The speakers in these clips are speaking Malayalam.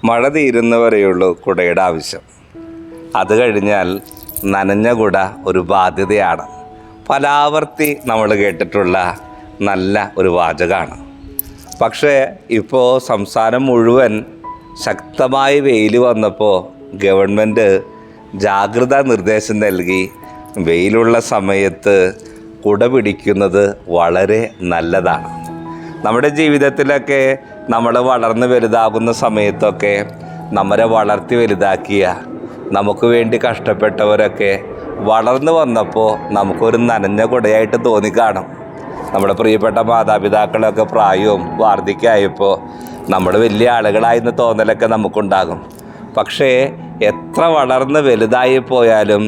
മഴ തീരുന്നവരെയുള്ളൂ കുടയുടെ ആവശ്യം. അത് കഴിഞ്ഞാൽ നനഞ്ഞ കുട ഒരു ബാധ്യതയാണ്. പലാവർത്തി നമ്മൾ കേട്ടിട്ടുള്ള നല്ല ഒരു വാചകമാണ്. പക്ഷേ ഇപ്പോൾ സംസ്ഥാനം മുഴുവൻ ശക്തമായി വെയിൽ വന്നപ്പോൾ ഗവൺമെൻറ് ജാഗ്രതാ നിർദ്ദേശം നൽകി വെയിലുള്ള സമയത്ത് കുട പിടിക്കുന്നത് വളരെ നല്ലതാണ്. നമ്മുടെ ജീവിതത്തിലൊക്കെ നമ്മൾ വളർന്ന് വലുതാകുന്ന സമയത്തൊക്കെ നമ്മളെ വളർത്തി വലുതാക്കിയ നമുക്ക് വേണ്ടി കഷ്ടപ്പെട്ടവരൊക്കെ വളർന്നു വന്നപ്പോൾ നമുക്കൊരു നനഞ്ഞ കുടയായിട്ട് തോന്നിക്കാണും. നമ്മുടെ പ്രിയപ്പെട്ട മാതാപിതാക്കളൊക്കെ പ്രായവും വാർദ്ധക്യമായപ്പോൾ നമ്മൾ വലിയ ആളുകളായെന്ന് തോന്നലൊക്കെ നമുക്കുണ്ടാകും. പക്ഷേ എത്ര വളർന്ന് വലുതായി പോയാലും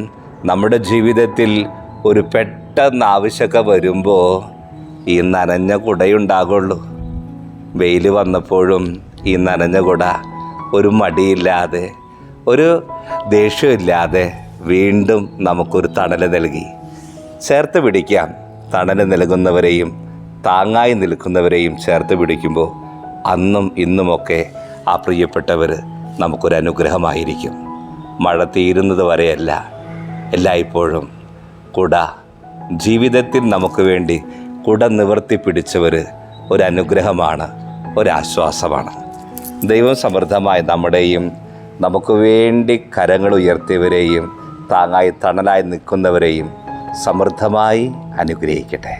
നമ്മുടെ ജീവിതത്തിൽ ഒരു പെട്ടെന്ന് ആവശ്യമൊക്കെ വരുമ്പോൾ ഈ നനഞ്ഞ കുടയുണ്ടാകുള്ളൂ. വെയിൽ വന്നപ്പോഴും ഈ നനഞ്ഞ കുട ഒരു മടിയില്ലാതെ ഒരു ദേഷ്യമില്ലാതെ വീണ്ടും നമുക്കൊരു തണൽ നൽകി. ചേർത്ത് പിടിക്കാം. തണൽ നൽകുന്നവരെയും താങ്ങായി നിൽക്കുന്നവരെയും ചേർത്ത് പിടിക്കുമ്പോൾ അന്നും ഇന്നുമൊക്കെ ആ പ്രിയപ്പെട്ടവർ നമുക്കൊരു അനുഗ്രഹമായിരിക്കും. മഴ തീരുന്നത് വരെയല്ല, എല്ലായ്പ്പോഴും കുട ജീവിതത്തിൽ നമുക്ക് വേണ്ടി കുട നിവർത്തി പിടിച്ചവർ ഒരു അനുഗ്രഹമാണ്, ഒരാശ്വാസമാണ്. ദൈവം സമൃദ്ധമായി നമ്മുടെയും നമുക്ക് വേണ്ടി കരങ്ങൾ ഉയർത്തിയവരെയും താങ്ങായി തണലായി നിൽക്കുന്നവരെയും സമൃദ്ധമായി അനുഗ്രഹിക്കട്ടെ.